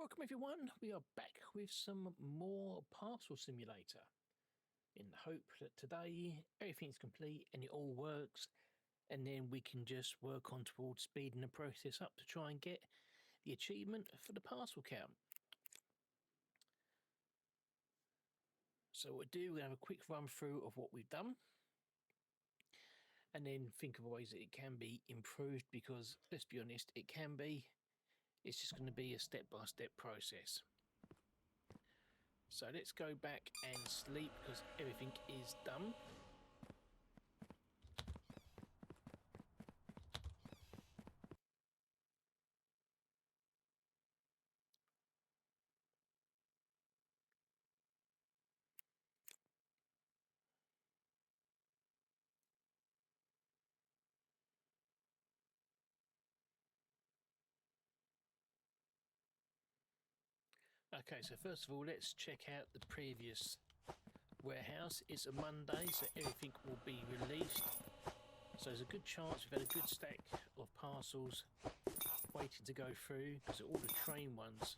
Welcome everyone, we are back with some more Parcel Simulator in the hope that today everything's complete and it all works, and then we can just work on towards speeding the process up to try and get the achievement for the parcel count. So what we'll do, we're going to have a quick run through of what we've done and then think of ways that it can be improved, because let's be honest, it can be. It's just going to be a step-by-step process. So let's go back and sleep because everything is done. Okay, so first of all, let's check out the previous warehouse. It's a Monday, so everything will be released. So there's a good chance we've had a good stack of parcels waiting to go through, because all the train ones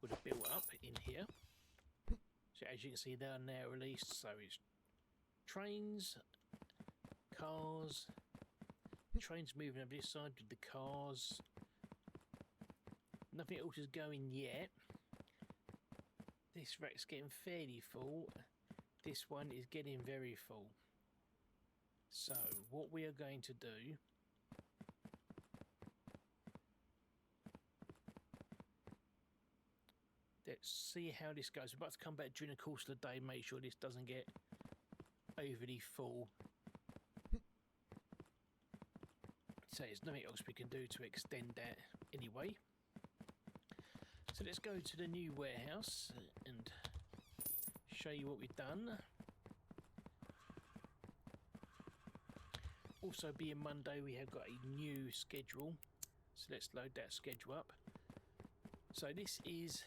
would have built up in here. So as you can see, they are now released. So it's trains, cars, trains moving over this side with the cars. Nothing else is going yet. This rack's getting fairly full. This one is getting very full. So what we are going to do, let's see how this goes. We're about to come back during the course of the day, make sure this doesn't get overly full. So there's nothing else we can do to extend that anyway. So let's go to the new warehouse and show you what we've done. Also, being Monday, we have got a new schedule. So let's load that schedule up. So this is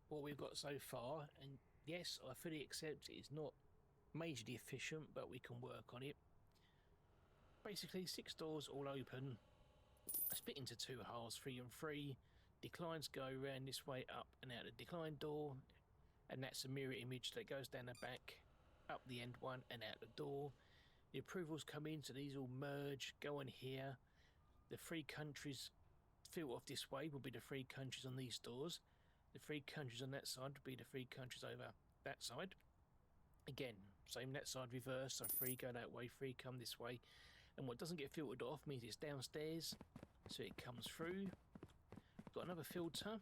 what we've got so far. And yes, I fully accept it's not majorly efficient, but we can work on it. Basically, 6 doors all open, split into 2 halves, 3 and 3. Declines go around this way up and out the decline door, and that's a mirror image that goes down the back, up the end one and out the door. The approvals come in, so these all merge, go on here. The 3 countries filter off this way will be the 3 countries on these doors. The 3 countries on that side will be the 3 countries over that side. Again, same that side, reverse, so 3 go that way, 3 come this way. And what doesn't get filtered off means it's downstairs, so it comes through. Got another filter,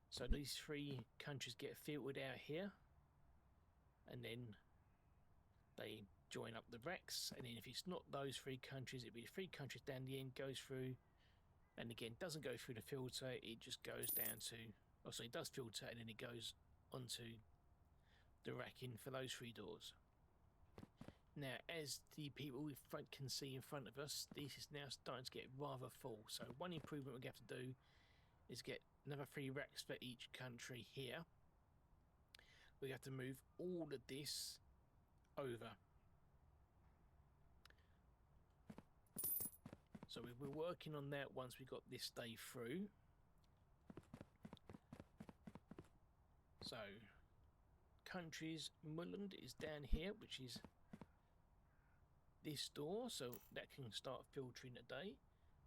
so these 3 countries get filtered out here, and then they join up the racks. And then if it's not those 3 countries, it'll be 3 countries down the end, goes through, and again doesn't go through the filter, it just goes down to, oh so it does filter and then it goes onto the racking for those 3 doors. Now, as the people in front can see in front of us, this is now starting to get rather full. So one improvement we have to do is get another 3 racks for each country here. We have to move all of this over. So we're working on that once we got this day through. So countries, Mulland is down here, which is this door, so that can start filtering today.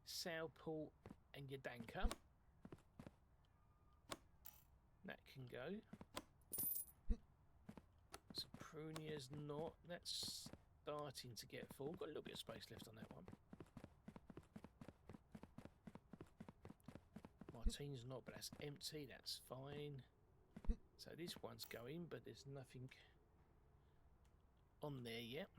Southport and Yadanka, that can go. Saprunia's not, that's starting to get full. Got a little bit of space left on that one. Martine's not, but that's empty, that's fine. So this one's going, but there's nothing on there yet.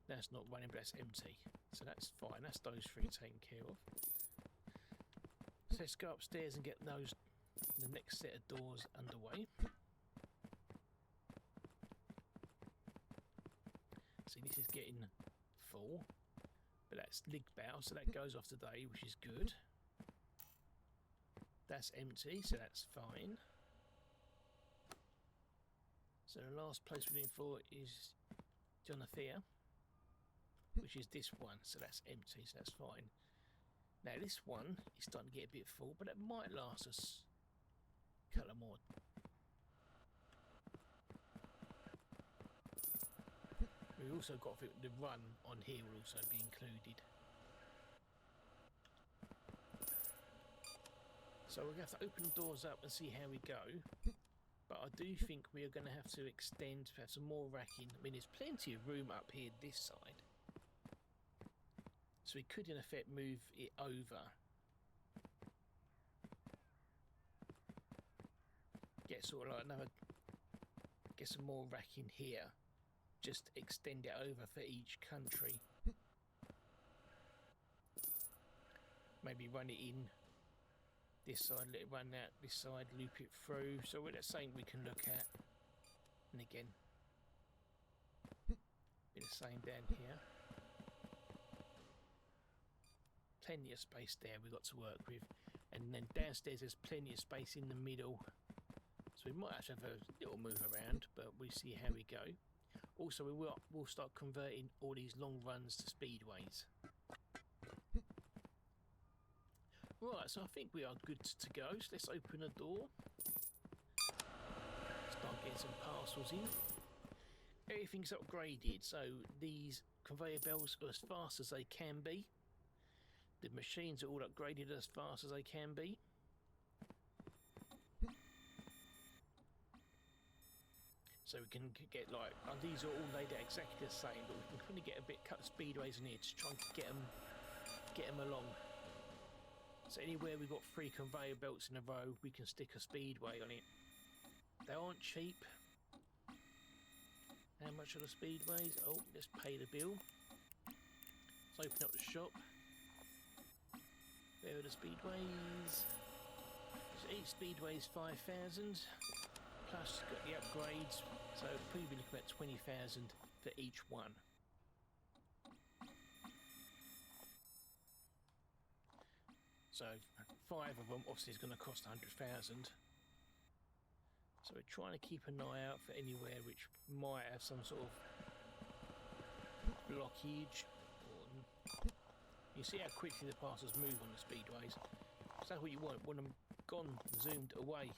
That's not running, but that's empty, so that's fine. That's those 3 taken care of. So let's go upstairs and get those, the next set of doors underway. See, this is getting full, but that's Ligbow, so that goes off today, which is good. That's empty, so that's fine. So the last place we're looking for is Jonathea, which is this one, so that's empty, so that's fine. Now this one is starting to get a bit full, but it might last us a couple more. We've also got the run on here will also be included. So we're going to have to open the doors up and see how we go. But I do think we are going to have to extend, have some more racking. I mean, there's plenty of room up here this side. So we could in effect move it over. Get sort of like get some more racking here. Just extend it over for each country. Maybe run it in this side, let it run out this side, loop it through. So that's something we can look at. And again, be the same down here. Plenty of space there we've got to work with. And then downstairs there's plenty of space in the middle. So we might actually have a little move around, but we'll see how we go. Also, we'll start converting all these long runs to speedways. Right, so I think we are good to go. So let's open a door. Start getting some parcels in. Everything's upgraded, so these conveyor belts are as fast as they can be. The machines are all upgraded as fast as they can be. So we can get like, these are all laid out exactly the same, but we can kind of get a bit cut speedways in here to try and get them along. So anywhere we've got 3 conveyor belts in a row, we can stick a speedway on it. They aren't cheap. How much are the speedways? Oh, let's pay the bill. Let's open up the shop. There are the speedways. So each speedway is 5,000. Plus got the upgrades, so probably looking at 20,000 for each one. So 5 of them obviously is going to cost 100,000. So we're trying to keep an eye out for anywhere which might have some sort of blockage. You see how quickly the parcels move on the speedways. So that's what you want them gone, zoomed away.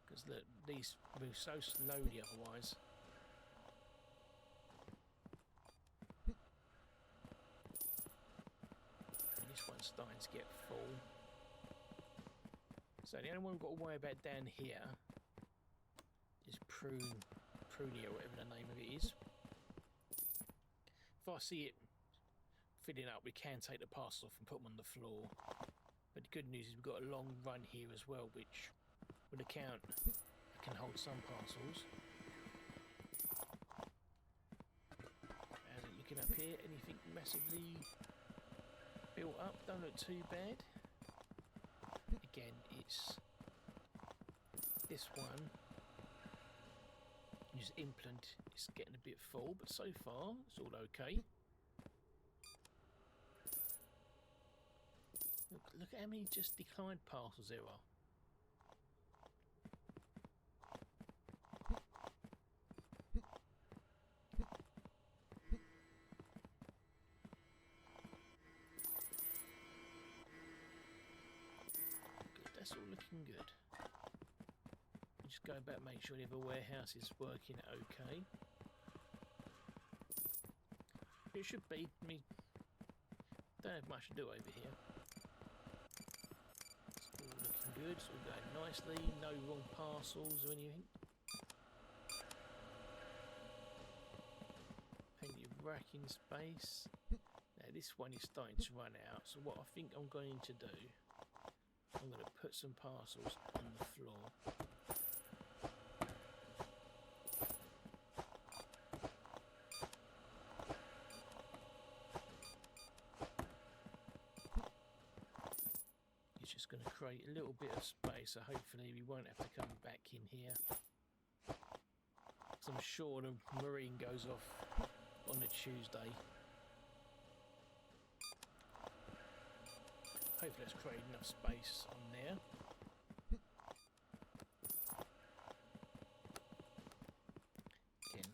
Because these move so slowly otherwise. And this one's starting to get full. So the only one we've got to worry about down here is Prunia, or whatever the name of it is. If I see it filling up, we can take the parcels off and put them on the floor. But the good news is we've got a long run here as well, which would account I can hold some parcels. And looking up here, anything massively built up, don't look too bad. Again, it's this one. Use implant, it's getting a bit full, but so far it's all okay. Look at how many just declined parcels there are. That's all looking good. Just go back, make sure the other warehouse is working okay. It should be. I mean, don't have much to do over here. It's all looking good. It's all going nicely. No wrong parcels or anything. Plenty of racking space. Now this one is starting to run out. So what I think I'm going to do, I'm going to put some parcels on the floor. It's just going to create a little bit of space, so hopefully we won't have to come back in here. So I'm sure the marine goes off on a Tuesday. Hopefully it's created enough space on there. Again,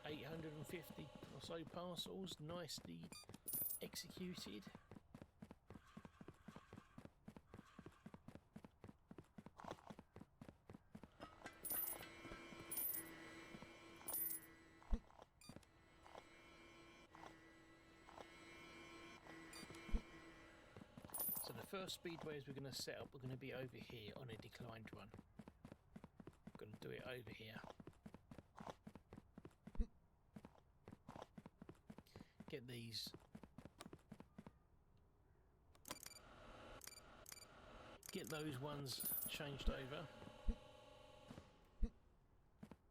850 or so parcels, nicely executed. first speedways we're going to set up, we're going to be over here on a declined run. Going to do it over here. Get these. Get those ones changed over.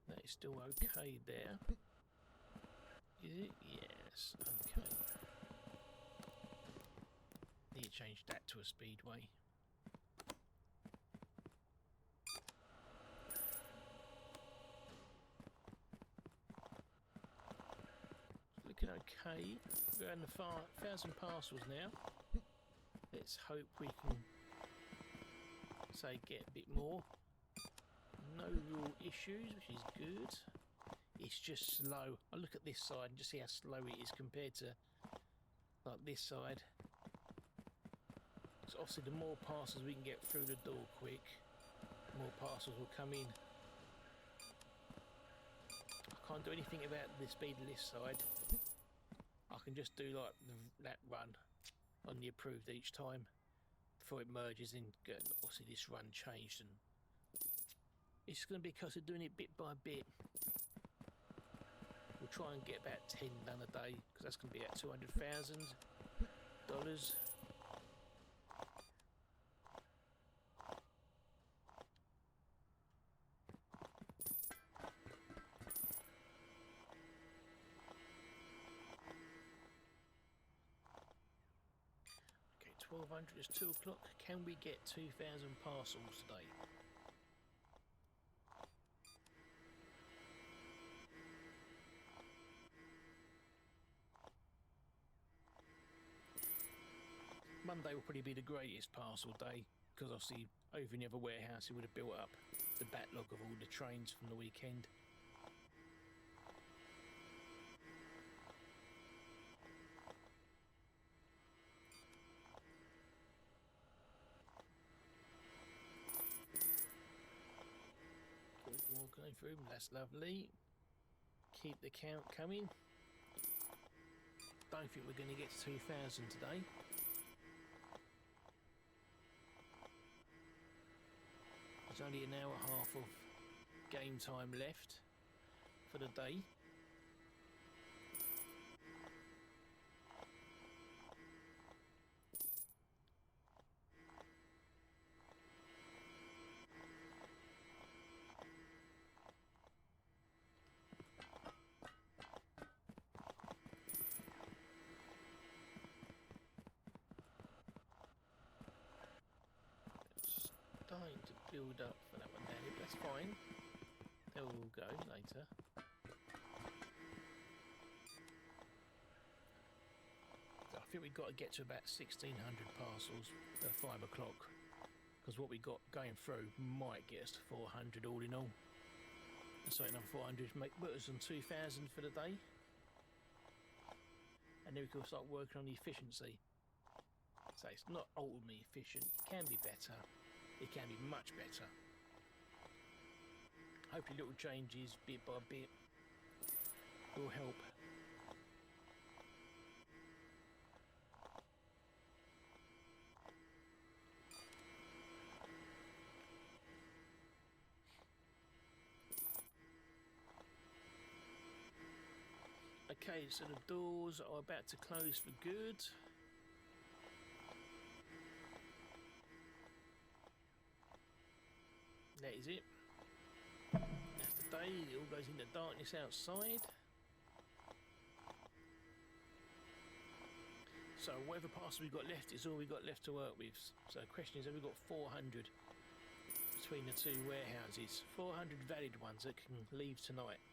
That is still okay there. Is it? Yes, okay. Need to change that to a speedway. Looking okay. We're around the 1,000 parcels now. Let's hope we can say get a bit more. No real issues, which is good. It's just slow. I look at this side and just see how slow it is compared to like this side. So obviously the more parcels we can get through the door quick, the more parcels will come in. I can't do anything about the speed of this side. I can just do like that run on the approved each time before it merges in. Obviously this run changed, and it's going to be because of doing it bit by bit. We'll try and get about 10 done a day, because that's going to be at $200,000. Okay, 1200 is 2 o'clock. Can we get 2,000 parcels today? Monday will probably be the greatest parcel day, because obviously over in the other warehouse it would have built up the backlog of all the trains from the weekend. More going through, that's lovely. Keep the count coming. Don't think we're going to get to 2,000 today. There's only an hour and a half of game time left for the day. Starting to build up for that one there, but that's fine. They'll all go later. I think we've got to get to about 1,600 parcels at 5 o'clock, because what we got going through might get us to 400 all in all. So another 400 put us on 2,000 for the day, and then we can start working on the efficiency. So it's not ultimately efficient, it can be better. It can be much better. Hopefully little changes bit by bit will help. Okay, so the doors are about to close for good. That is it. That's the day. It all goes into darkness outside. So whatever parcel we've got left is all we've got left to work with. So the question is, have we got 400 between the two warehouses? 400 valid ones that can leave tonight.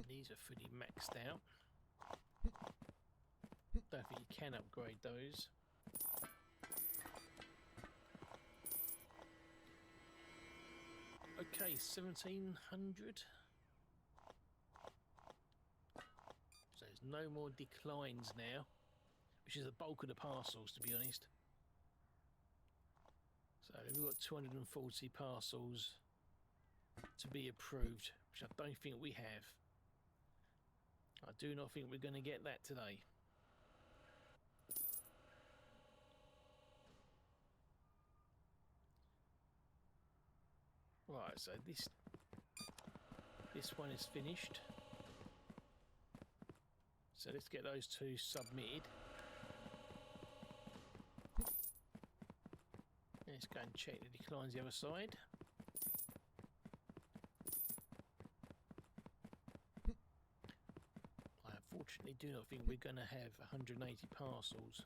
These are fully maxed out. don't think you can upgrade those. Okay, 1700. So there's no more declines now, which is the bulk of the parcels, to be honest. So we've got 240 parcels to be approved, which I don't think we have. I do not think we're going to get that today. Right, so this one is finished. So let's get those two submitted. Let's go and check the declines the other side. I unfortunately do not think we're going to have 180 parcels.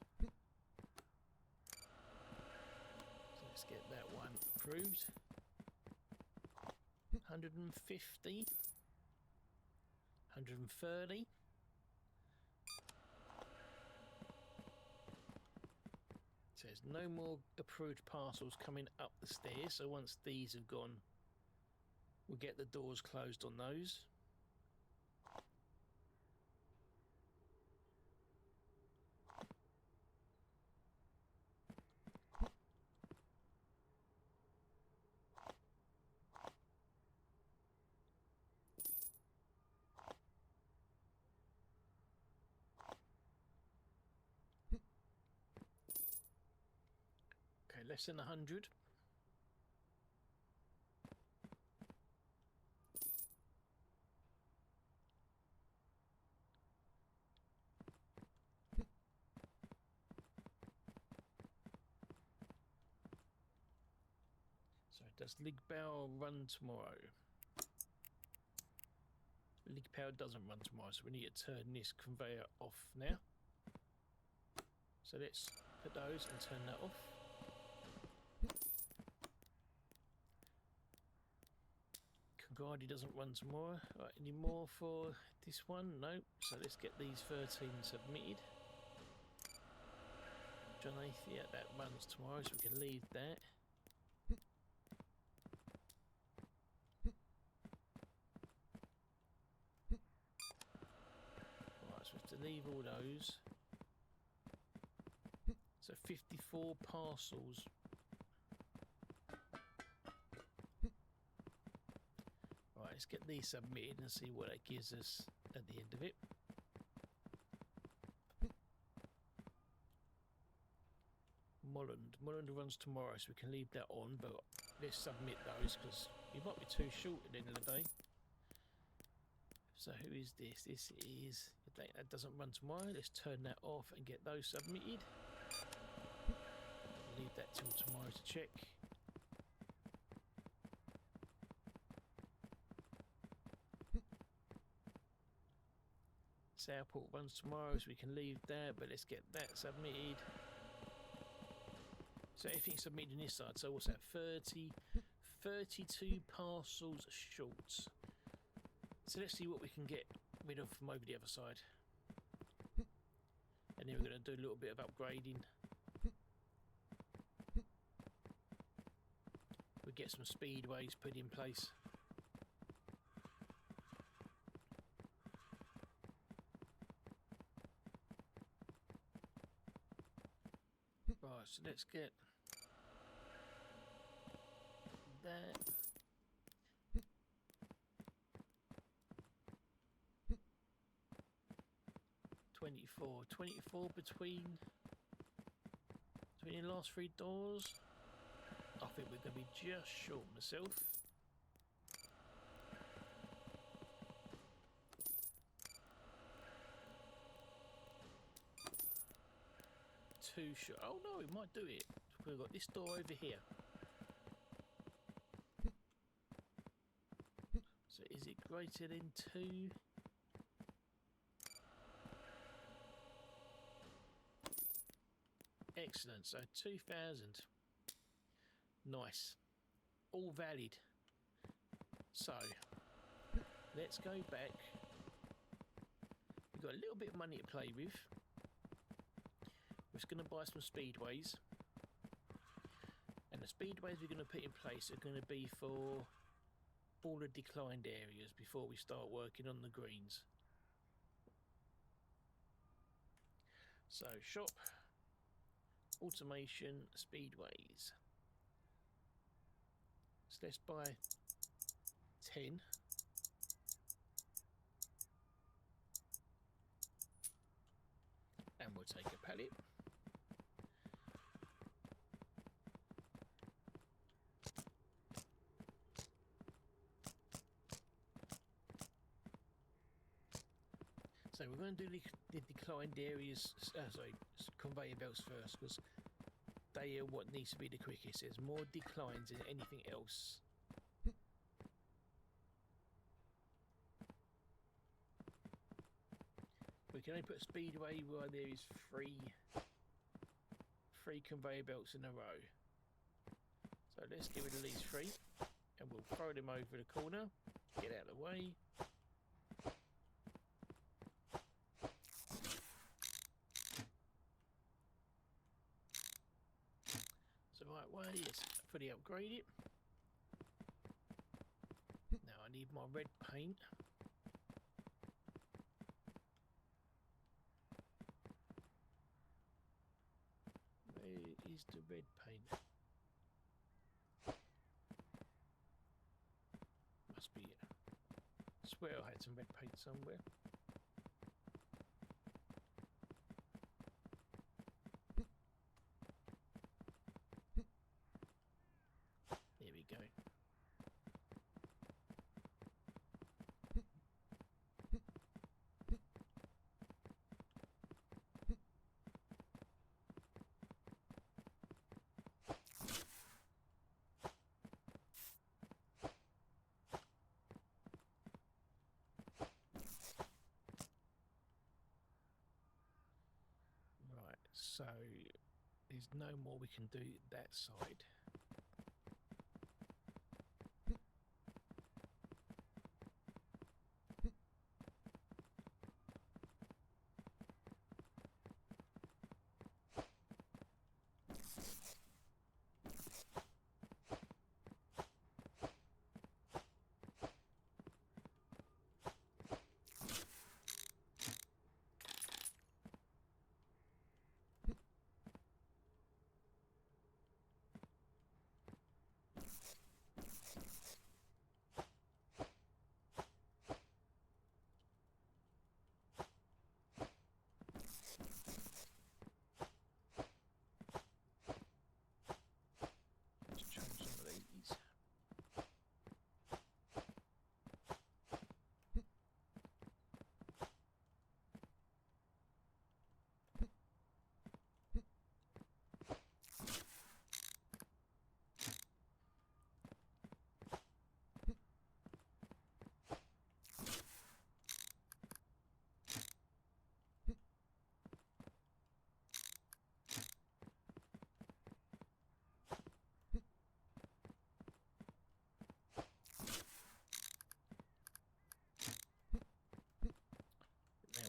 So let's get that one approved. 150, 130. So there's no more approved parcels coming up the stairs, so once these have gone, we'll get the doors closed on those. Okay, less than 100. So does Ligpower run tomorrow? Ligpower doesn't run tomorrow, so we need to turn this conveyor off now. So let's put those and turn that off. Kagadi doesn't run tomorrow. Right, any more for this one? No. So let's get these 13 submitted. John 8th, yeah, that runs tomorrow, so we can leave that. Right, so we have to leave all those. So 54 parcels. Right, let's get these submitted and see what that gives us at the end of it. Molland runs tomorrow, so we can leave that on, but let's submit those because you might be too short at the end of the day. So who is this? This is... that doesn't run tomorrow. Let's turn that off and get those submitted. Leave that till tomorrow to check. Southport runs tomorrow, so we can leave that, but let's get that submitted. So everything's submitted on this side. So what's that? 32 parcels short. So let's see what we can get rid of from over the other side. And then we're going to do a little bit of upgrading. We get some speedways put in place. Right, so let's get that. Twenty-four between the last three doors. I think we're going to be just short myself. Too short. Oh no, we might do it. We've got this door over here. So is it greater than 2? Excellent. So 2,000. Nice. All valid. So let's go back. We've got a little bit of money to play with. We're just going to buy some speedways. And the speedways we're going to put in place are going to be for all the declined areas before we start working on the greens. So shop, automation, speedways. So let's buy 10. And we'll take a pallet. So we're going to do the declined areas, sorry, conveyor belts first, because they are what needs to be the quickest. There's more declines than anything else. We can only put a speedway where there is three conveyor belts in a row. So let's get rid of these 3 and we'll throw them over the corner, get out of the way. It's the right way, let's fully upgrade it. Now I need my red paint. Where is the red paint? Must be it. I swear I had some red paint somewhere. There we go. So there's no more we can do that side.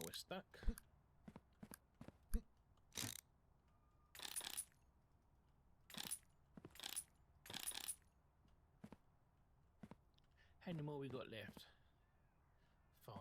We're stuck. How many more we got left? 5.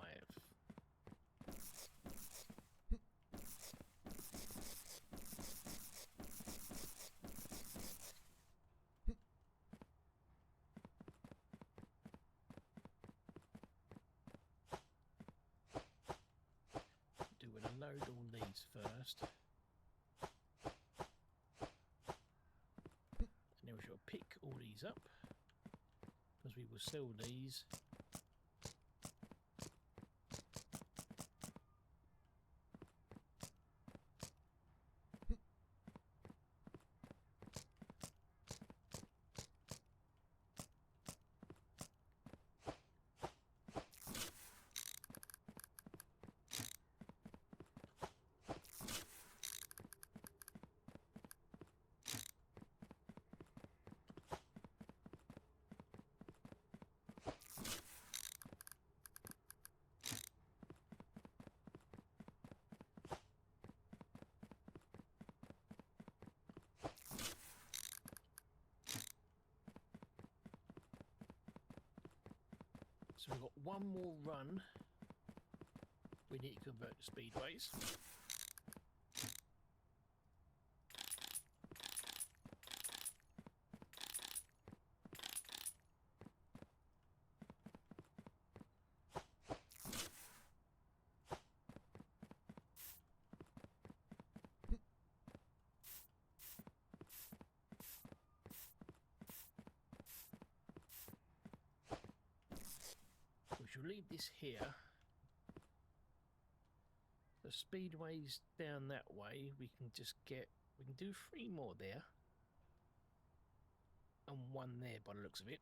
Load all these first, and then we shall pick all these up because we will sell these. So we've got one more run. We need to convert to speedways. We shall leave this here. The speedways down that way, we can do 3 more there. And 1 there by the looks of it.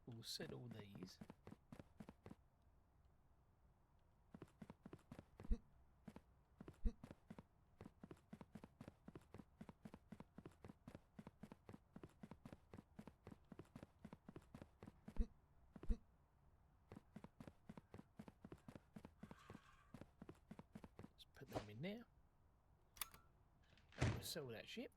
We'll set all these. Put them in there. And we'll sell that ship.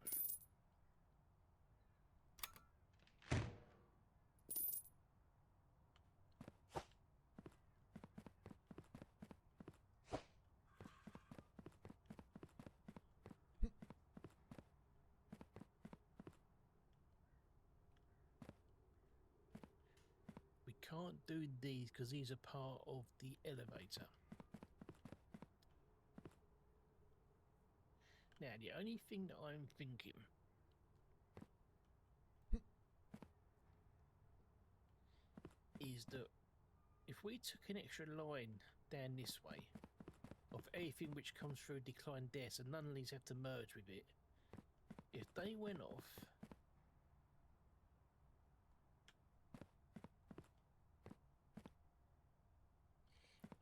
We can't do these because these are part of the elevator. Now, the only thing that I'm thinking is that if we took an extra line down this way of anything which comes through decline there, so none of these have to merge with it, if they went off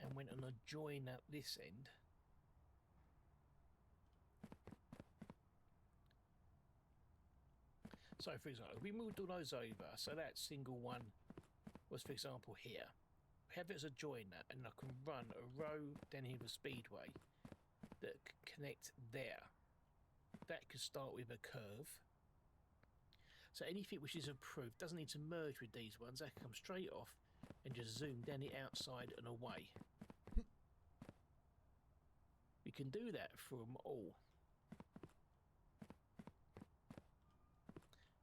and went on a join at this end, so for example, if we moved all those over, so that single one was, for example, here. Have it as a joiner, and I can run a row down here with speedway that can connect there. That could start with a curve. So anything which is approved doesn't need to merge with these ones. That can come straight off and just zoom down the outside and away. We can do that from all.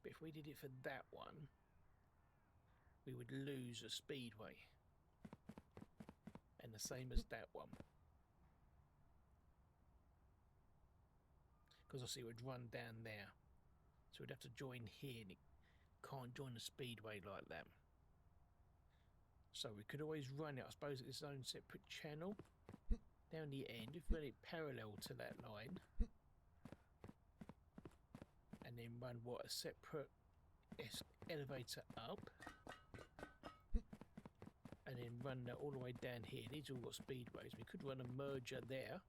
But if we did it for that one, we would lose a speedway. And the same as that one. Because obviously it would run down there. So we'd have to join here, and it can't join the speedway like that. So we could always run it, I suppose, at its own separate channel down the end, if we run it parallel to that line, and then run a separate elevator up, and then run that all the way down here. These all got speedways. We could run a merger there.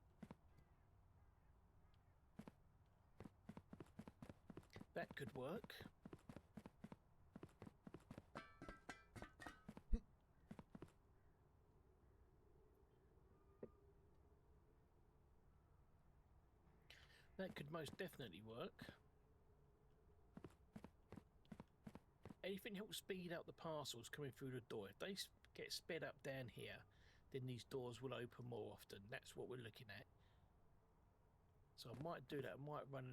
That could work. That could most definitely work. Anything helps speed up the parcels coming through the door. If they get sped up down here, then these doors will open more often. That's what we're looking at. So I might do that. I might run,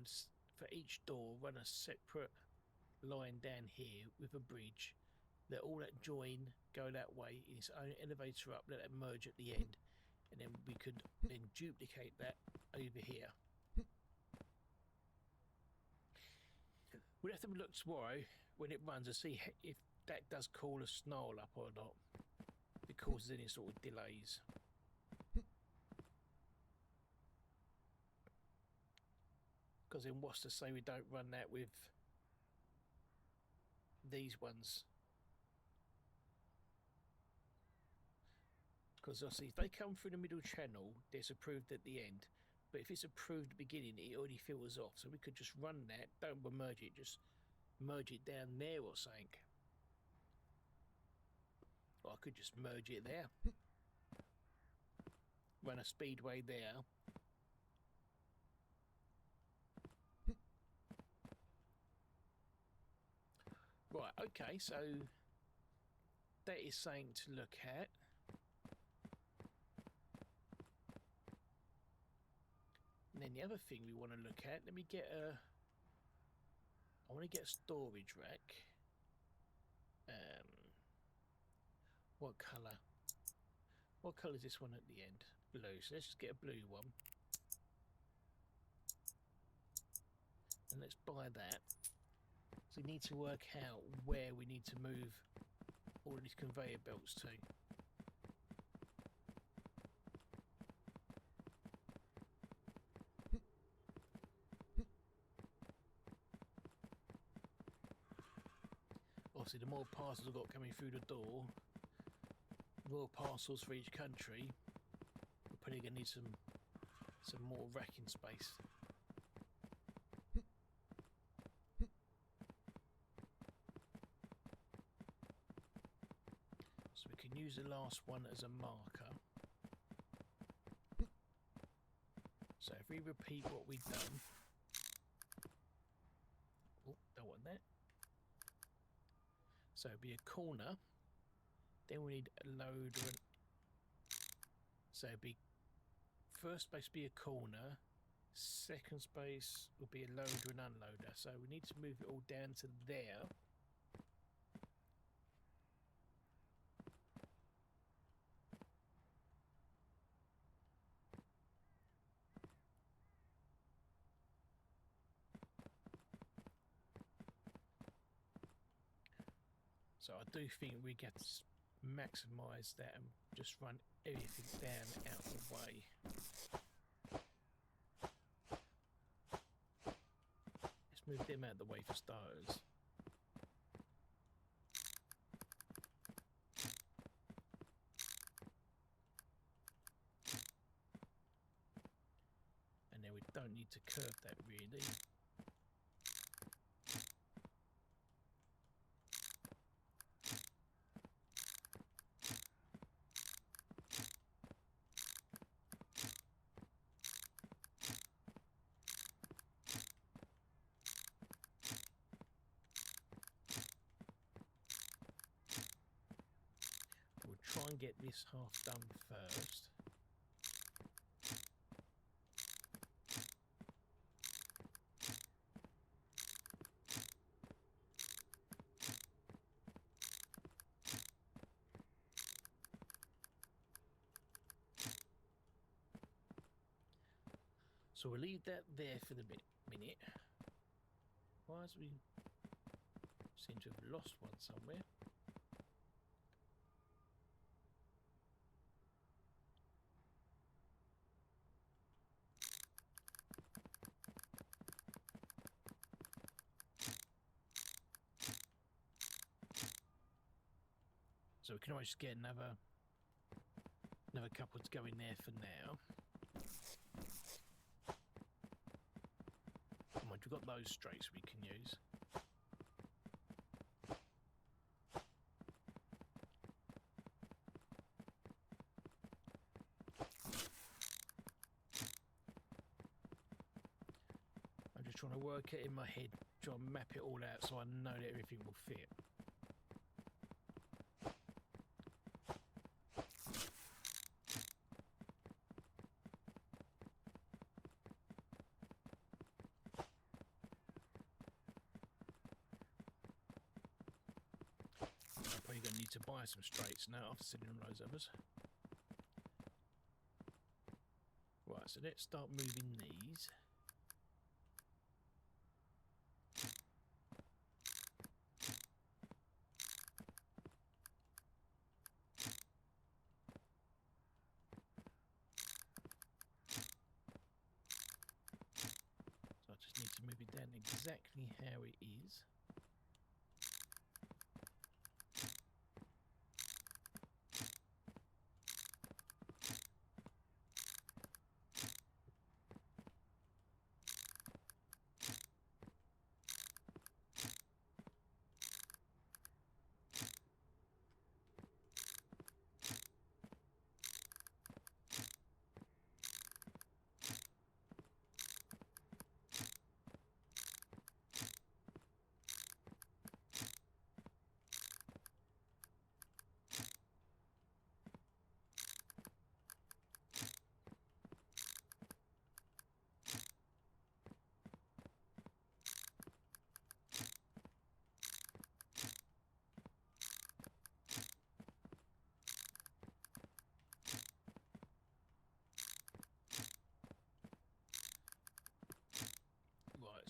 for each door, run a separate line down here with a bridge. Let all that join go that way in its own elevator up, let it merge at the end, and then we could then duplicate that over here. We'll have to look tomorrow when it runs to see if that does call a snarl up or not. If it causes any sort of delays. Because then what's to say we don't run that with these ones? Because obviously if they come through the middle channel, it's approved at the end. But if it's approved at the beginning, it already filters off. So we could just run that, don't merge it, just merge it down there or something. Or I could just merge it there. run a speedway there. Right, okay, so that is something to look at. And then the other thing we want to look at, let me get a... I want to get a storage rack. What colour? What colour is this one at the end? Blue. So let's just get a blue one. And let's buy that. So we need to work out where we need to move all of these conveyor belts to. Obviously, the more parcels I've got coming through the door, more parcels for each country, we're probably going to need some more racking space. So we can use the last one as a marker. So if we repeat what we've done, oh, don't want that. So it'd be a corner, then we need a loader. So it'd be first space be a corner, second space will be a loader and unloader. So we need to move it all down to there. So I do think we get to maximise that and just run everything down out of the way. Let's move them out of the way for starters. And then we don't need to curve that really. Try and get this half done first. So we'll leave that there for the minute. Why as we seem to have lost one somewhere. So we can always get another couple to go in there for now. And once we've got those straights we can use. I'm just trying to work it in my head, try and map it all out so I know that everything will fit. You're going to need to buy some straights now after sitting on those others. Right, so let's start moving these. So I just need to move it down exactly how it is.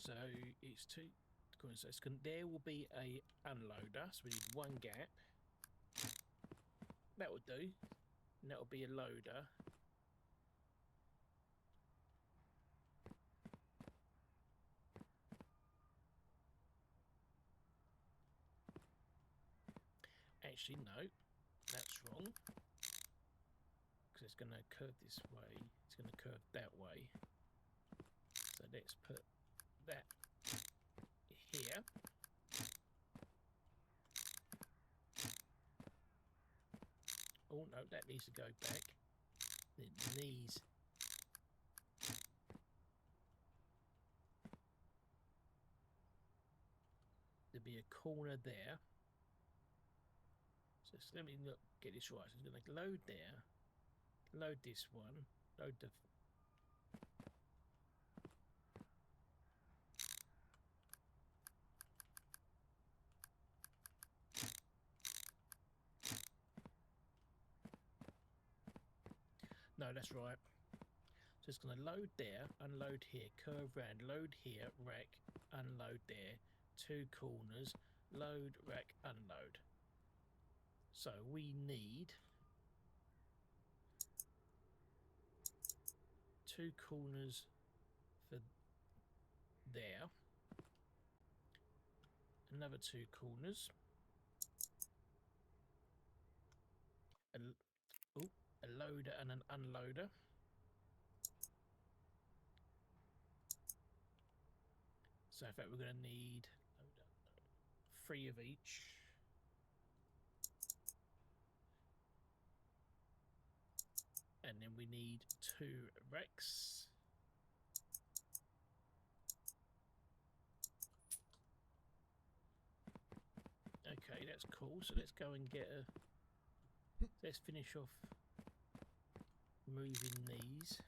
So it's two corners. So there will be a unloader. So we need one gap. That will do. And that will be a loader. Actually, no, that's wrong. Because it's going to curve this way. It's going to curve that way. So let's put that here. Oh no, that needs to go back. It needs. There'll be a corner there. So let me look, get this right. So it's going to load there. Load this one. Load the. No, that's right. So it's going to load there, unload here, curve round, load here, rack, unload there, two corners, load, rack, unload. So we need two corners for there, another two corners, a loader and an unloader. So in fact we're going to need three of each. And then we need two racks. Okay, that's cool. So let's go and get a... Let's finish off moving these.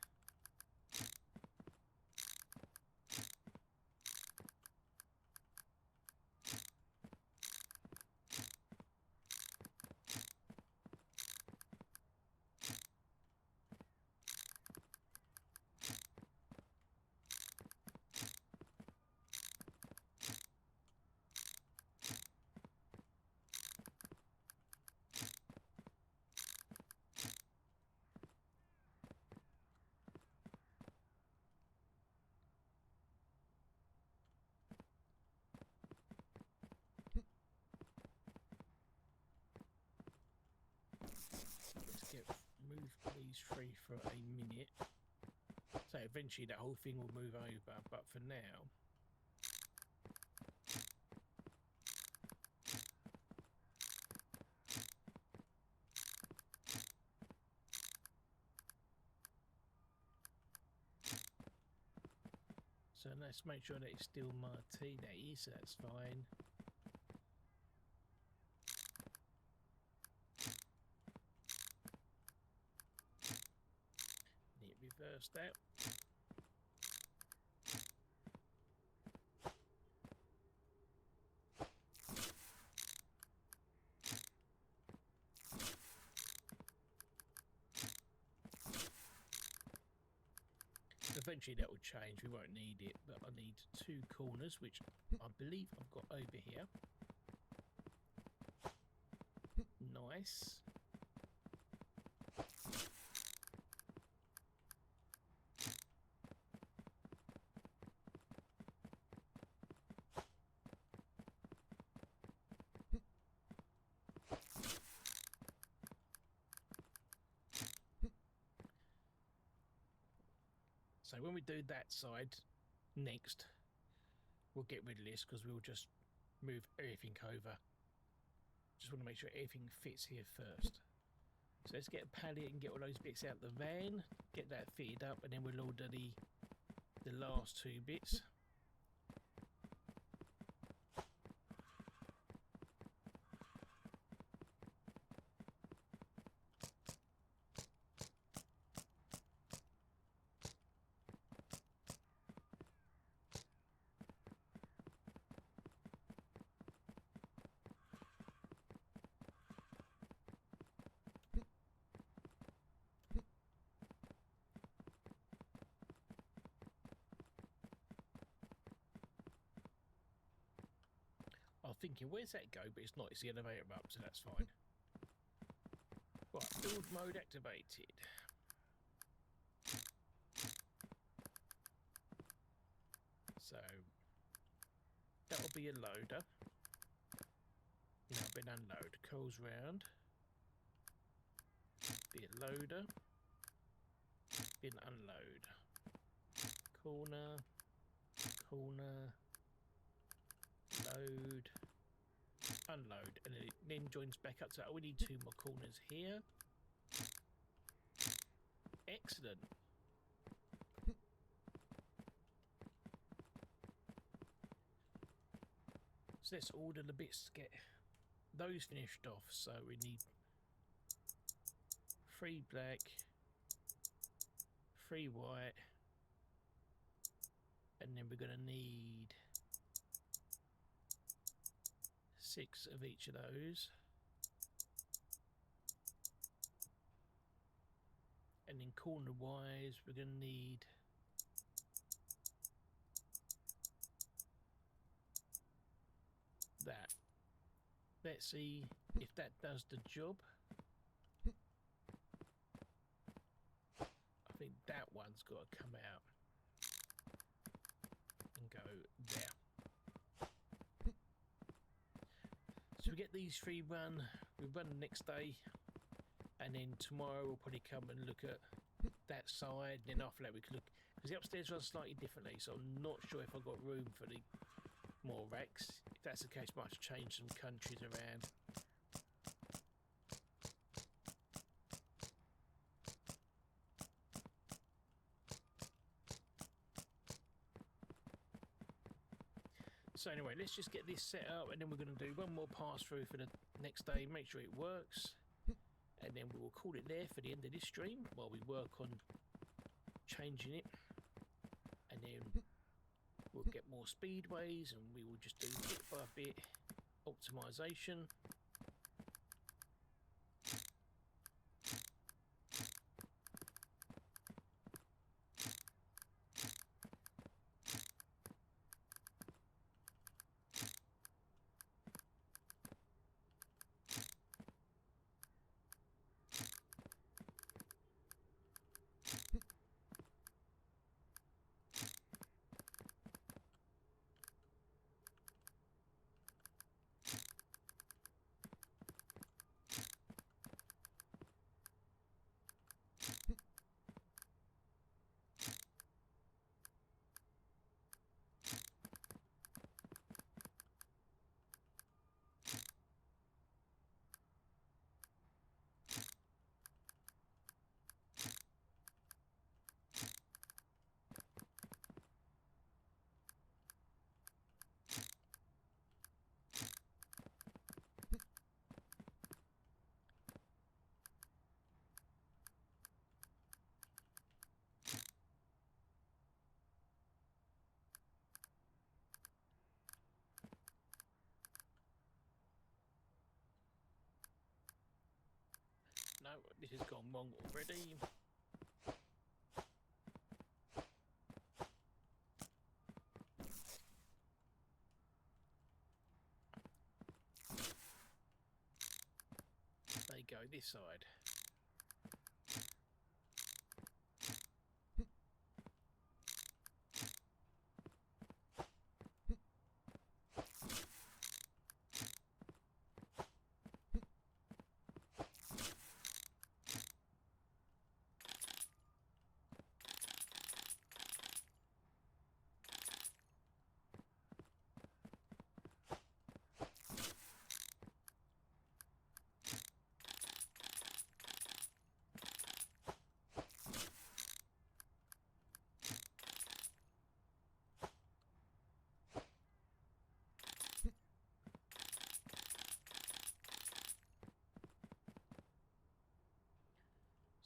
Move these three for a minute. So eventually that whole thing will move over, but for now so let's make sure that it's still Marty. That is, so that's fine. Reverse that. Eventually that will change, we won't need it, but I need two corners, which I believe I've got over here. Nice. So when we do that side next, we'll get rid of this because we'll just move everything over. Just want to make sure everything fits here first. So let's get a pallet and get all those bits out the van, get that fitted up, and then we'll order the last two bits. thinking, where's that go? But it's not. It's the elevator up, so that's fine. Right, build mode activated. So that'll be a loader. Now bin unload. Curls round. Be a loader. Bin unload. Corner. Corner. Load. Unload. And it then joins back up. So we need 2 more corners here. Excellent. So let's order the bits to get those finished off. So we need 3 black, 3 white, and then we're going to need 6 of each of those. And then corner wise we're going to need that. Let's see if that does the job. I think that one's got to come out and go there. So we get these 3 run, we run the next day, and then tomorrow we'll probably come and look at that side, and then after that we can look, because the upstairs runs slightly differently, so I'm not sure if I've got room for the more racks. If that's the case, I might have to change some countries around. So anyway, let's just get this set up, and then we're going to do one more pass through for the next day, make sure it works, and then we will call it there for the end of this stream while we work on changing it, and then we'll get more speedways, and we will just do bit by bit optimization. No, this has gone wrong already. They go this side.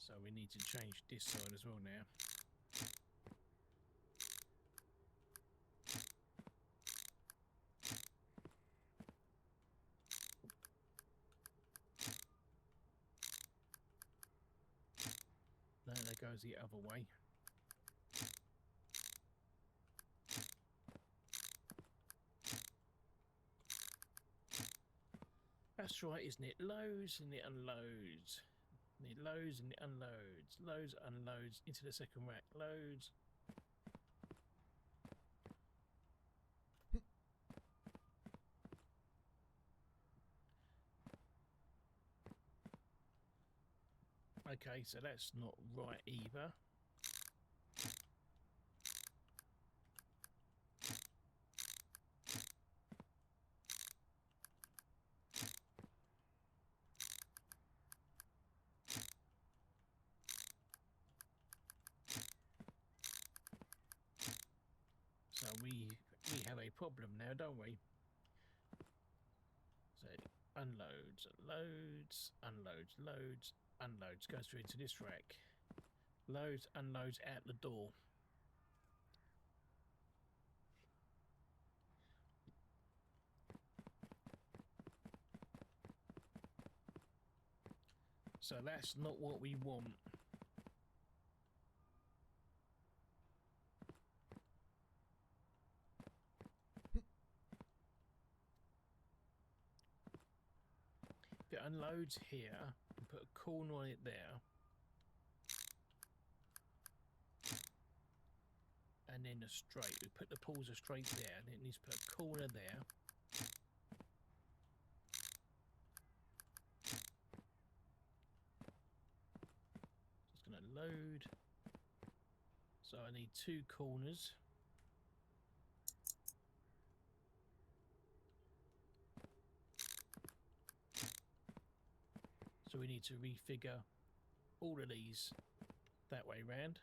So we need to change this side as well now. No, that goes the other way. That's right, isn't it? Loads and it unloads. And it loads and it unloads. Loads, unloads into the second rack. Loads. Okay, so that's not right either. So we have a problem now, don't we? So unloads, loads, unloads, loads, unloads, goes through into this rack. Loads, unloads out the door. So that's not what we want. If it unloads here, and put a corner on it there, and then a straight. We put the pulls straight there, and it needs to put a corner there. It's going to load. So I need 2 corners. So we need to refigure all of these that way round.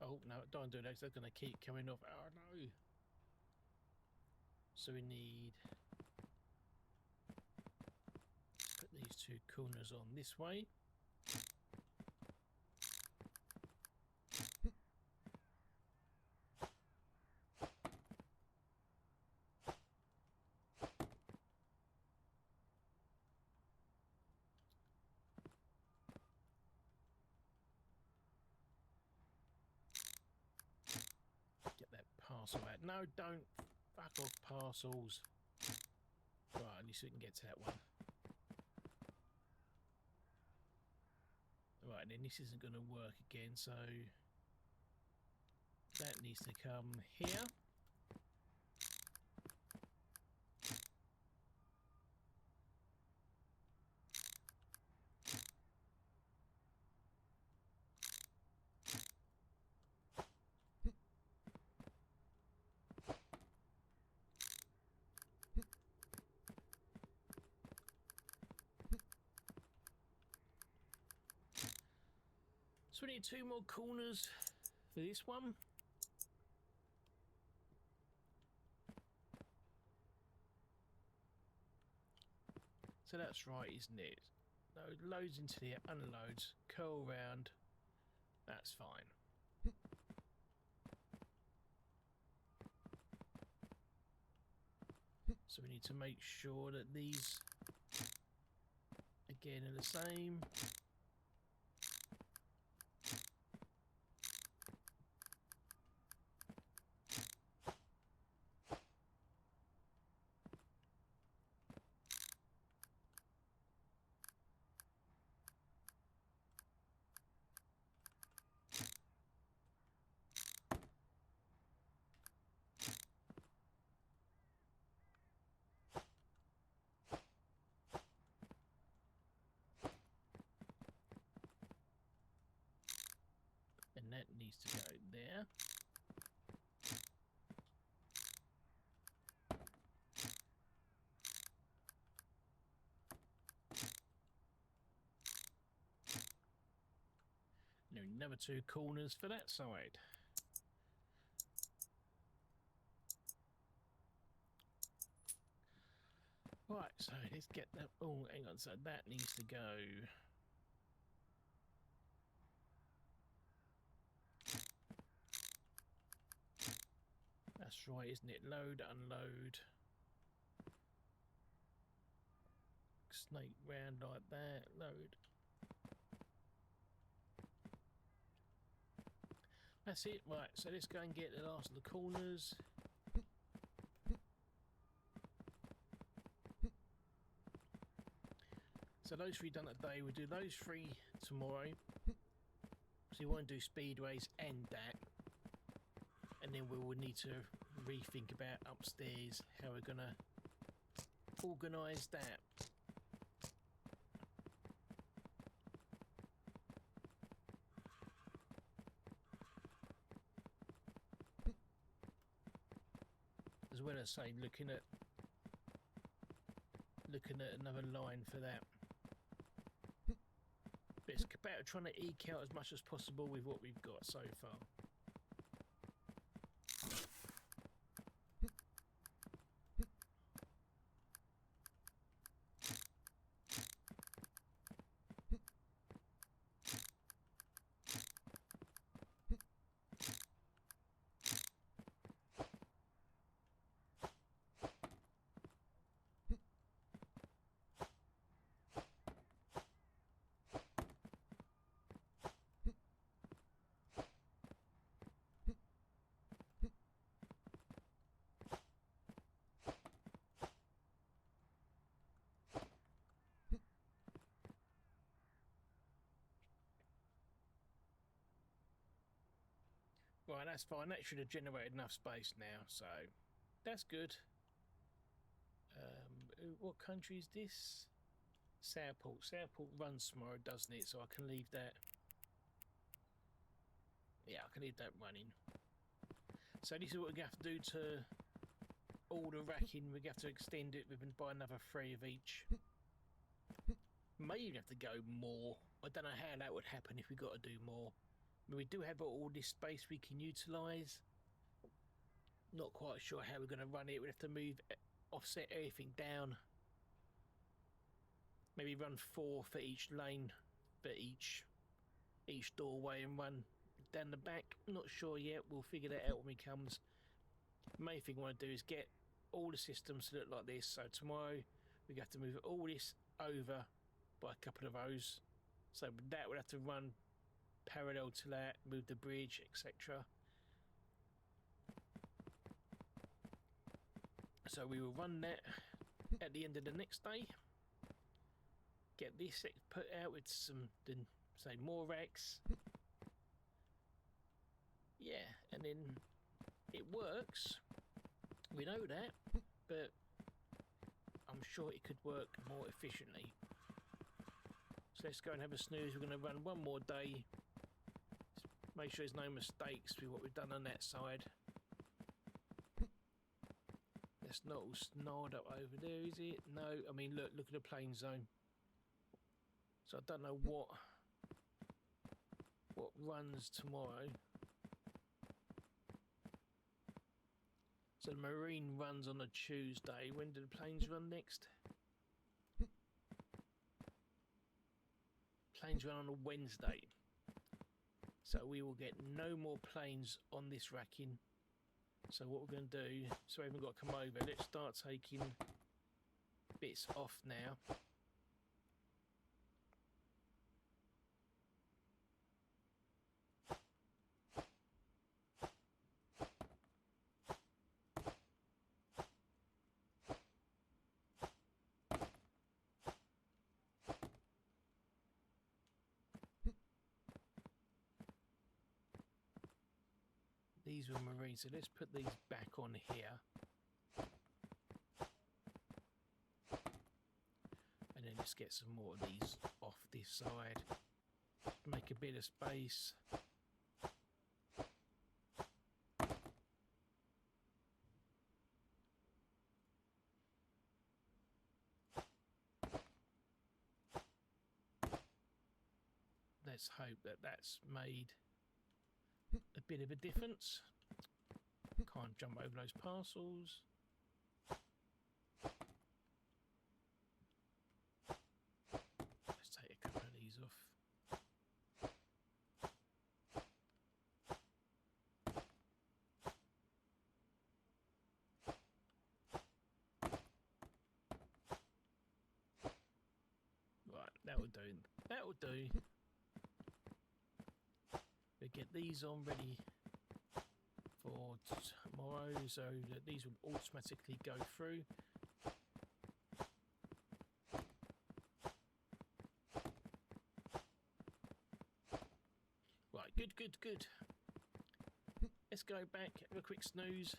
Oh, no, don't do that. They're going to keep coming off. Oh, no. So we need... put these 2 corners on this way. Get that parcel out. No, don't. Fuck off parcels. Right, at least we can get to that one. Right, then this isn't going to work again, so that needs to come here. So we need 2 more corners for this one. So that's right, isn't it? Loads into there, unloads, curl round. That's fine. So we need to make sure that these again are the same. And that needs to go there. Another 2 corners for that side. Right, so let's get that. Oh, hang on. So that needs to go. That's right, isn't it? Load, unload. Snake round like that. Load. That's it. Right, so let's go and get the last of the corners. So those 3 done today. We'll do those 3 tomorrow. So you want to do speedways and that. And then we will need to rethink about upstairs how we're going to organise that. As well as say looking at another line for that. But it's about trying to eke out as much as possible with what we've got so far. Right, that's fine. That should have generated enough space now, so that's good. What country is this? Southport. Southport runs tomorrow, doesn't it? So I can leave that. Yeah, I can leave that running. So this is what we're going to have to do to all the racking. We're going to have to extend it and buy another 3 of each. May even have to go more. I don't know how that would happen if we got to do more. I mean, we do have all this space we can utilise. Not quite sure how we're going to run it. We'd have to offset everything down. Maybe run 4 for each lane, for each doorway, and run down the back. Not sure yet. We'll figure that out when we comes. Main thing I want to do is get all the systems to look like this. So tomorrow we have to move all this over by a couple of rows. So that would have to run parallel to that, move the bridge, etc. So we will run that at the end of the next day. Get this put out with some, say, more racks. Yeah, and then it works. We know that, but I'm sure it could work more efficiently. So let's go and have a snooze. We're going to run one more day. Make sure there's no mistakes with what we've done on that side. That's not all snarled up over there, is it? No, I mean, look at the plain zone. So I don't know what runs tomorrow. So the marine runs on a Tuesday. When do the planes run next? Planes run on a Wednesday. So we will get no more planes on this racking. So what we're going to do, so we haven't got to come over, let's start taking bits off now. These were marine, so let's put these back on here. And then let's get some more of these off this side. Make a bit of space. let's hope that that's made a bit of a difference. Can't jump over those parcels. Let's take a couple of these off. Right, that will do. That will do. We get these on ready for tomorrow, so that these will automatically go through. Right, good. Let's go back, have a quick snooze.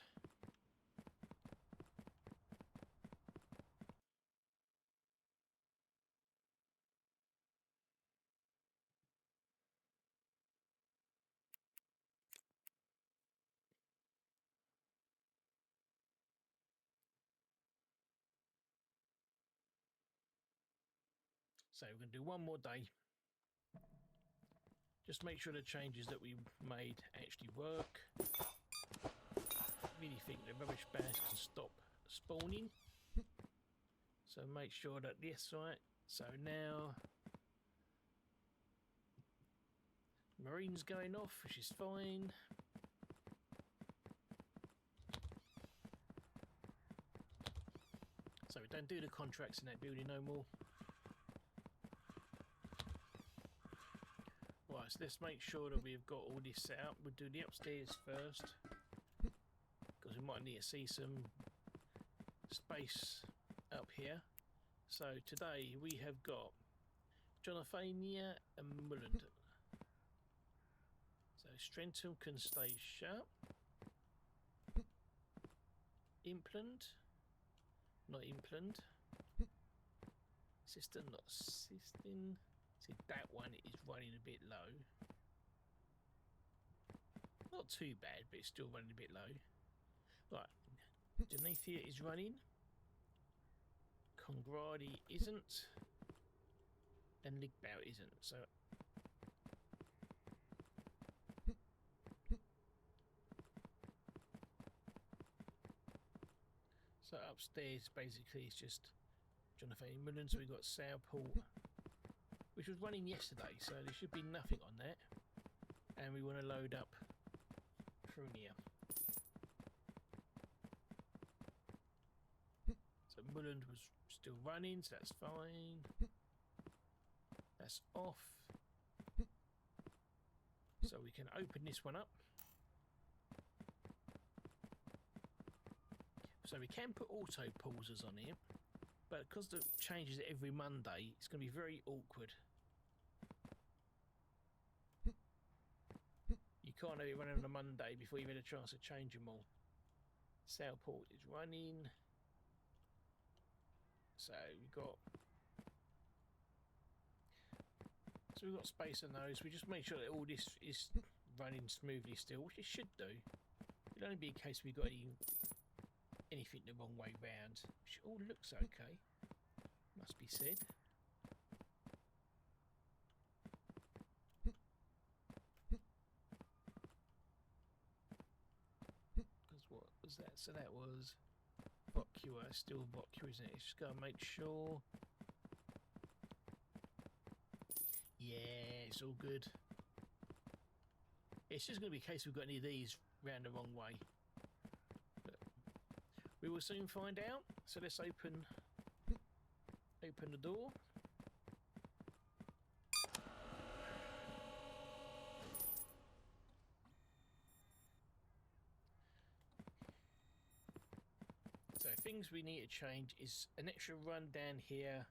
So we're going to do one more day. Just make sure the changes that we made actually work. I really think the rubbish bags can stop spawning. So make sure that this right. So now Marine's going off, which is fine. So we don't do the contracts in that building no more. Right, so let's make sure that we've got all this set up. We'll do the upstairs first, because we might need to see some space up here. So today we have got Jonathania and Mulland. So Strentham can stay sharp. Implant, not implant. System, not system. See, that one is running a bit low. Not too bad, but it's still running a bit low. Right, Genethia is running. Congradi isn't. And Ligbow isn't. So upstairs basically it's just Jonathan Mullen. So we've got Southport, which was running yesterday, so there should be nothing on that. And we want to load up through here. So Mullen was still running, so that's fine. That's off. So we can open this one up. So we can put auto pausers on here, but because the changes every Monday, it's going to be very awkward. You can't have it running on a Monday before you've had a chance to change them all. Southport is running. So we've got space on those. We just make sure that all this is running smoothly still, which it should do. It'll only be in case we've got anything the wrong way round, which all looks okay, must be said. Because what was that? So that was Vocua, still Vocua, isn't it? Just gotta make sure. Yeah, it's all good. It's just gonna be a case we've got any of these round the wrong way. We will soon find out. So let's open the door. So things we need to change is an extra run down here,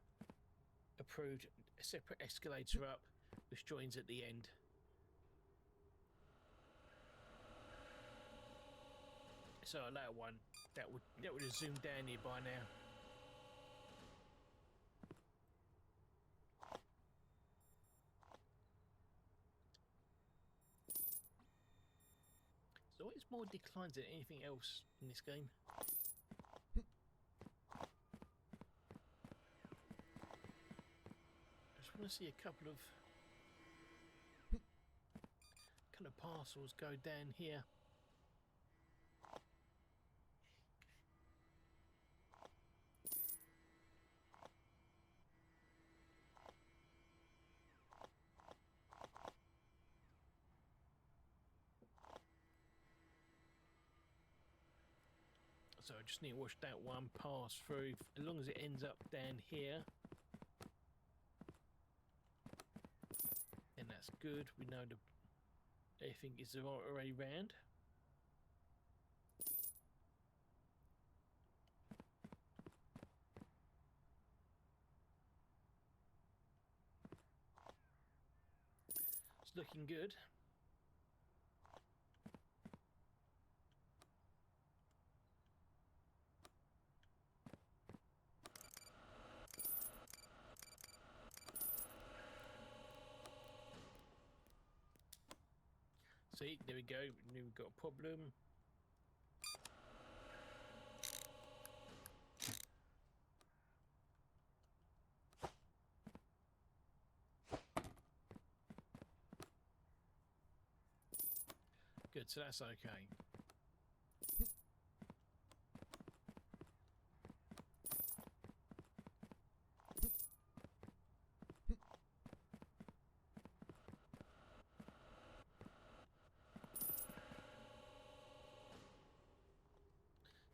approved, a separate escalator up, which joins at the end. So allow one. That would have zoomed down here by now. So it's more declines than anything else in this game. I just want to see a couple of parcels go down here. So I just need to watch that one pass through. As long as it ends up down here, then that's good. We know everything is the right way round. It's looking good. See, there we go. We knew we've got a problem. Good, so that's okay.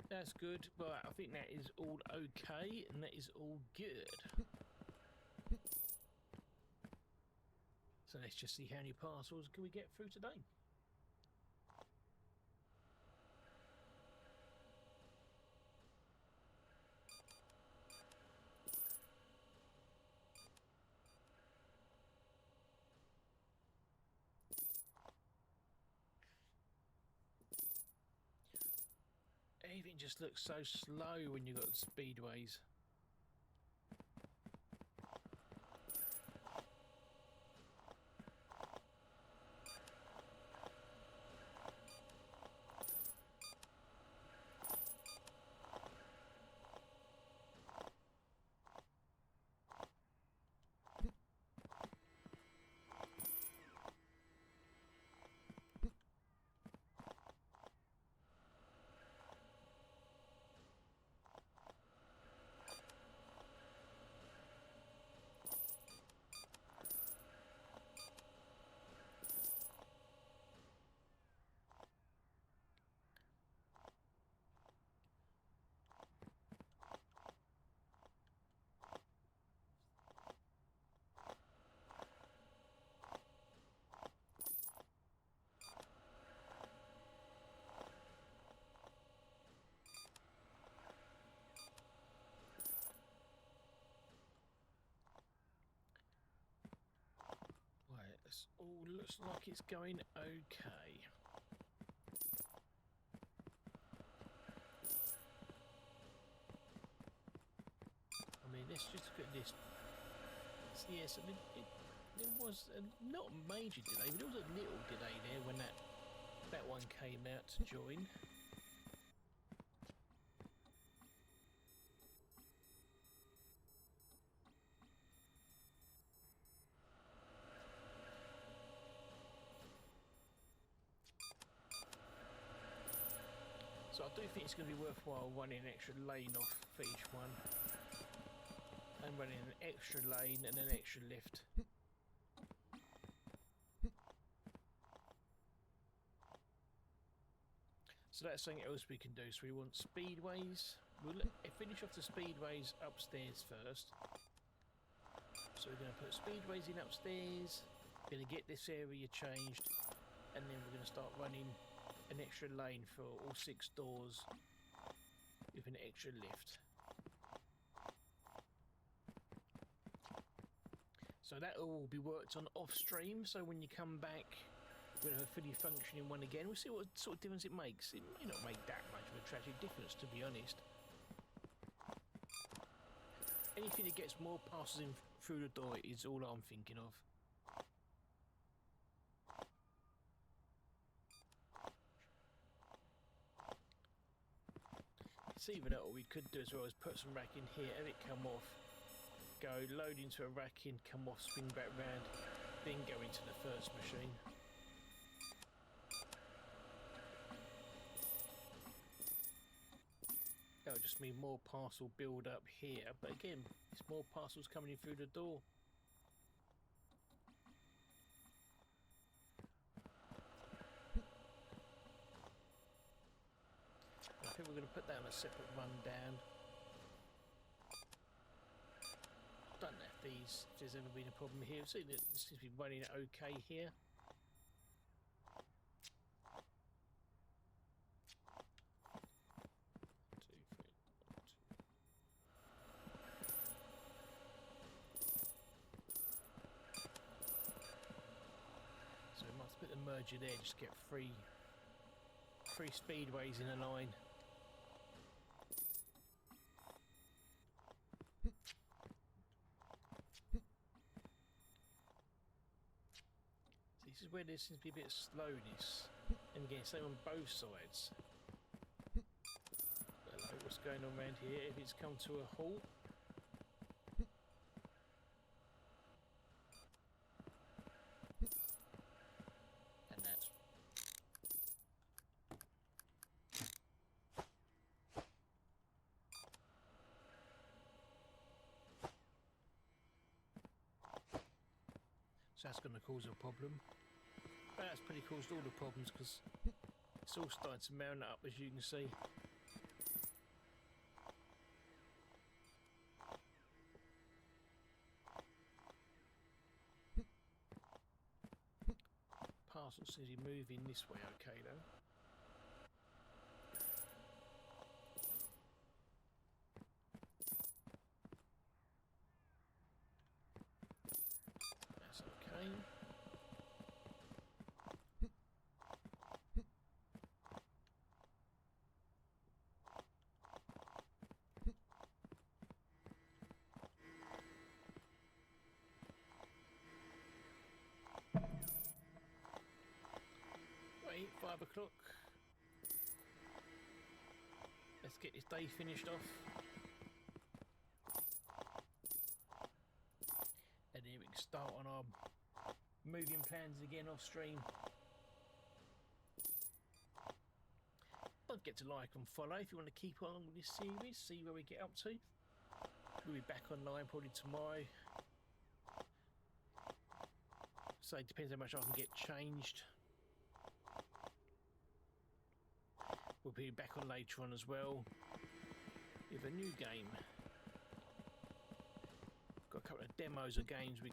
That's good, but I think that is all okay, and that is all good. So let's just see how many parcels can we get through today. Everything just looks so slow when you've got speedways. This all looks like it's going okay. I mean, let's just look at this. Yes, I mean, there was not a major delay, but there was a little delay there when that one came out to join. So I do think it's going to be worthwhile running an extra lane off for each one, and running an extra lane and an extra lift. So that's something else we can do. So we want speedways. We'll finish off the speedways upstairs first. So we're going to put speedways in upstairs, going to get this area changed, and then we're going to start running an extra lane for all 6 doors with an extra lift. So that will be worked on off stream, so when you come back we'll have a fully functioning one again. We'll see what sort of difference it makes. It may not make that much of a tragic difference, to be honest. Anything that gets more passes in through the door is all I'm thinking of. It's either that, or we could do as well as put some rack in here, have it come off, go load into a rack in, come off, swing back round, then go into the first machine. just mean more parcel build up here, but again, it's more parcels coming in through the door. I think we're going to put that on a separate rundown. Don't know if there's ever been a problem here. See, this seems to be running okay here. So we must put the merger there, just get three speedways in a line. This is where there seems to be a bit of slowness, and again, same on both sides. Hello, what's going on around here? If it's come to a halt. And that's... So that's going to cause a problem. But that's pretty caused all the problems because it's all starting to mount up, as you can see. Parcel seems to be moving this way okay though. That's okay. Right, 5 o'clock. Let's get this day finished off. And then we can start on our moving plans again off stream. Don't forget to like and follow if you want to keep on with this series, see where we get up to. We'll be back online probably tomorrow. So it depends how much I can get changed. We'll be back on later on as well with a new game. Got a couple of demos of games we're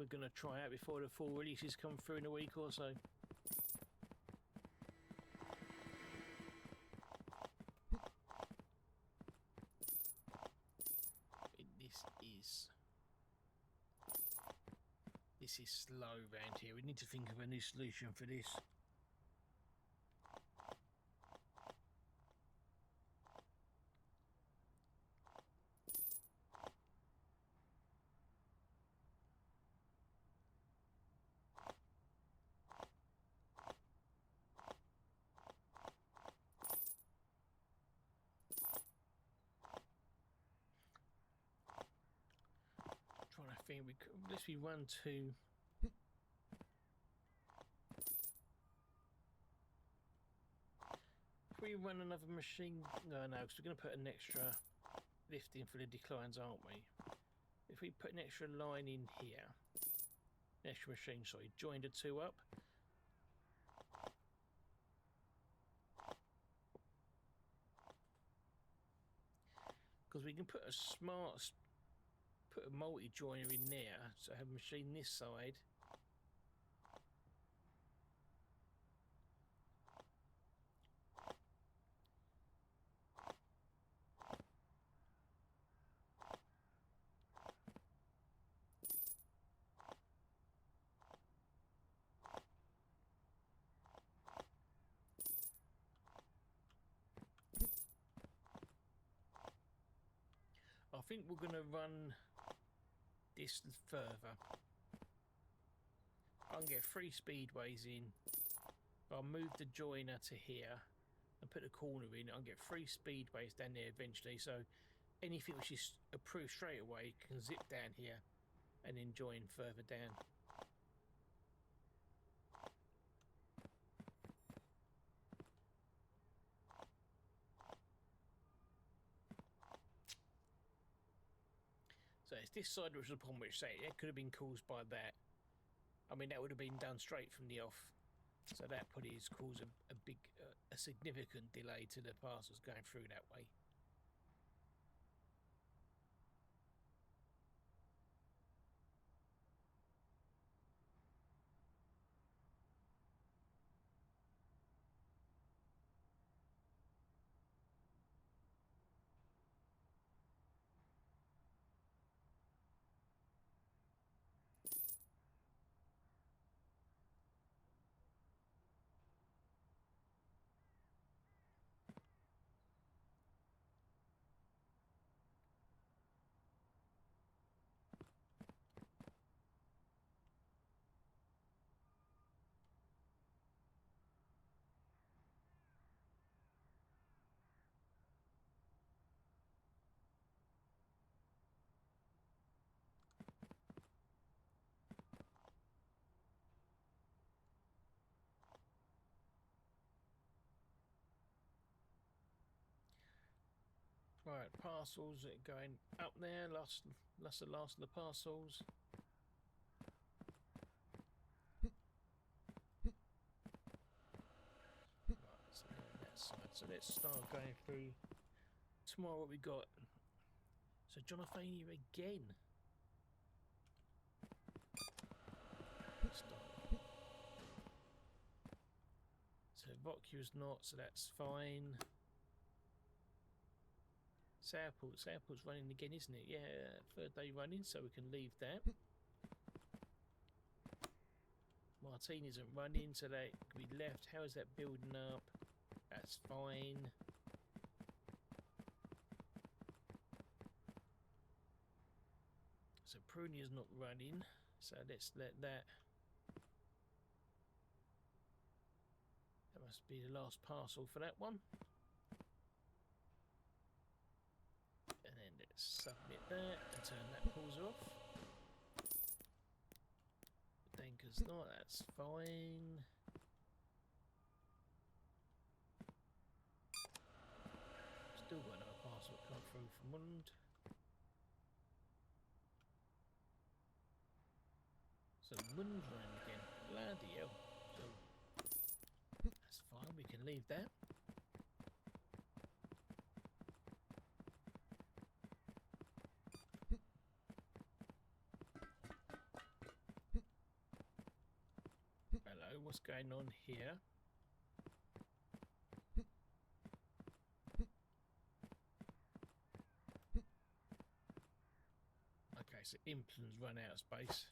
gonna try out before the full releases come through in a week or so. This is slow around here. We need to think of a new solution for this. Trying to think, unless we run to... If we run another machine... No, because we're going to put an extra lift in for the declines, aren't we? If we put an extra line in here, an extra machine, sorry, join the two up. Because we can put a multi-joiner in there, so have a machine this side. I think we're going to run this further. I'll get 3 speedways in. I'll move the joiner to here and put a corner in. I'll get 3 speedways down there eventually, so anything which is approved straight away can zip down here and then join further down. it's this side which was the problem, which say it could have been caused by that. I mean, that would have been done straight from the off. So that probably has caused a big, a significant delay to the parcels going through that way. Right, parcels are going up there. That's the last of the parcels. Right, so on that side. So let's start going through tomorrow. What we got? So Jonathania again. Start. So Vocu's not, so that's fine. Southport's running again, isn't it? Yeah, third day running, so we can leave that. Martine isn't running, so that can be left. How is that building up? That's fine. So Prunia's not running, so let's let that. That must be the last parcel for that one. And then let's submit that and turn that pause off. Danker's not, that's fine. Still got another parcel come through from Mund. So Mund's running again. Bloody hell. So that's fine, we can leave that. Hello, what's going on here? Okay, so Implan's run out of space.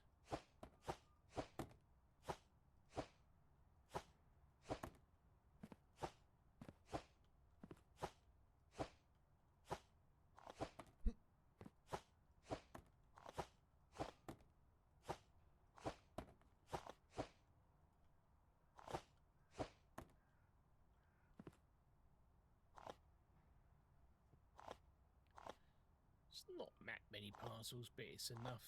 It's not that many parcels, but it's enough.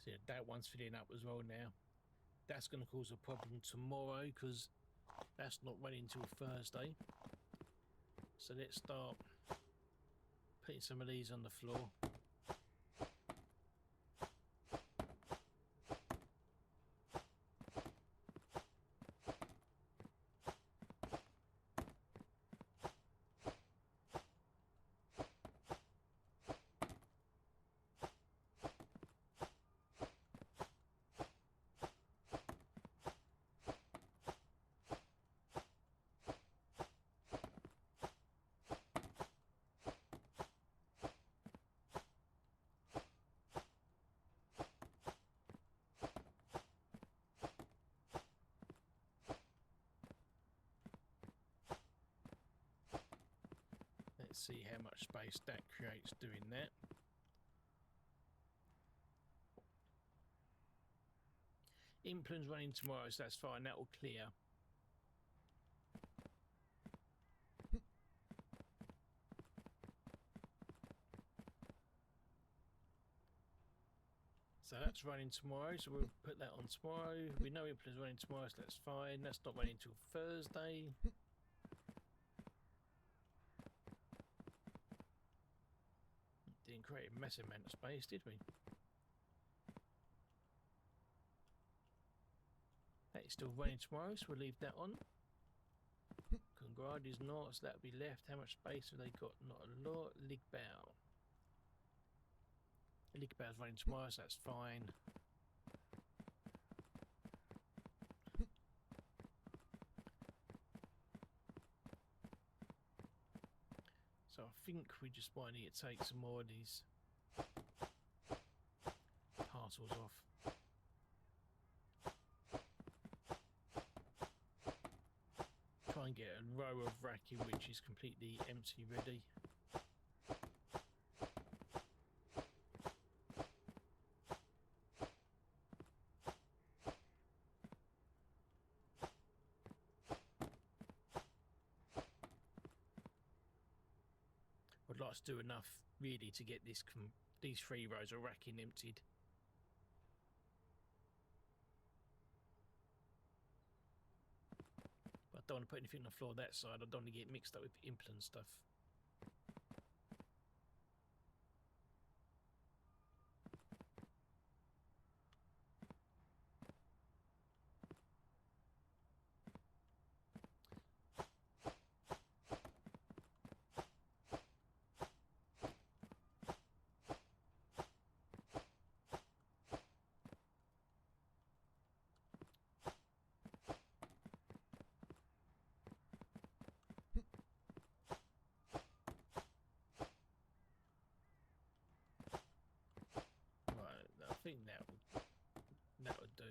So yeah, that one's filling up as well now. That's going to cause a problem tomorrow because that's not running until Thursday. So let's start putting some of these on the floor. Let's see how much space that creates doing that. Implan's running tomorrow, so that's fine, that will clear. So that's running tomorrow, so we'll put that on tomorrow. We know Impler's running tomorrow, so that's fine. That's not running until Thursday. Didn't create a massive amount of space, did we? That is still running tomorrow, so we'll leave that on. Congrad is not, so that'll be left. How much space have they got? Not a lot. Ligbao. Ligbao's running tomorrow, so that's fine. So I think we just might need to take some more of these parcels off. Try and get a row of racking which is completely empty ready. I'd like to do enough really to get this these 3 rows of racking emptied. But I don't want to put anything on the floor that side. I don't want to get mixed up with implant stuff. I think that would do.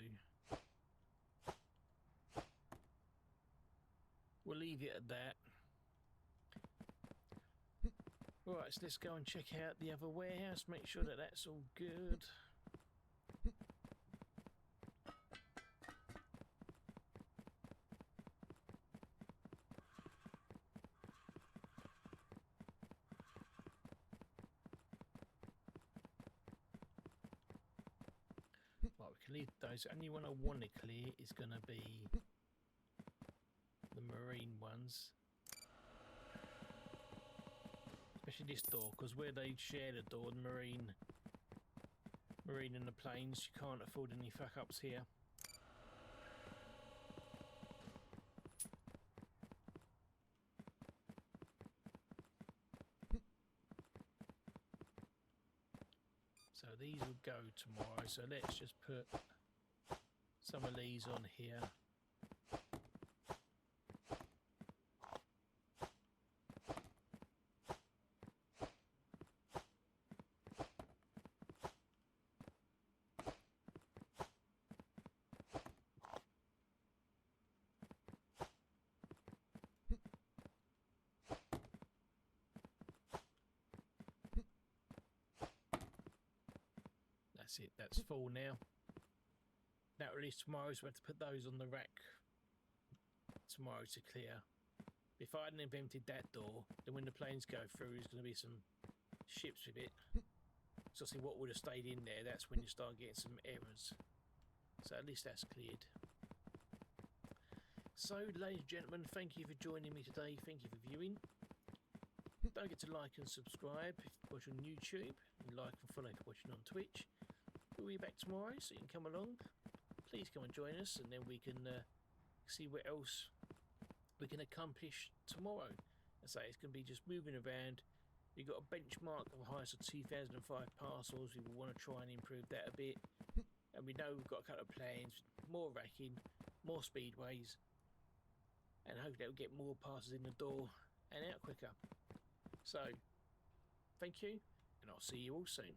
We'll leave it at that. Right, so let's go and check out the other warehouse, make sure that that's all good. Right, we can leave those. Only one I want to clear is going to be the marine ones. Especially this door, because where they share the door, the marine and the planes, you can't afford any fuck ups here. So these will go tomorrow, so let's just put some of these on here. That's it, that's full now. That release tomorrow, so we have to put those on the rack tomorrow to clear. If I hadn't have emptied that door, then when the planes go through, there's going to be some ships with it. So see what would have stayed in there, that's when you start getting some errors. So at least that's cleared. So, ladies and gentlemen, thank you for joining me today. Thank you for viewing. Don't forget to like and subscribe if you watch on YouTube. And like and follow if you're watching on Twitch. We'll be back tomorrow, so you can come along. Please come and join us, and then we can see what else we can accomplish tomorrow. I say it's going to be just moving around. We've got a benchmark of a highest of 2005 parcels. We will want to try and improve that a bit. And we know we've got a couple of plans, more racking, more speedways, and hopefully we'll get more parcels in the door and out quicker. So, thank you, and I'll see you all soon.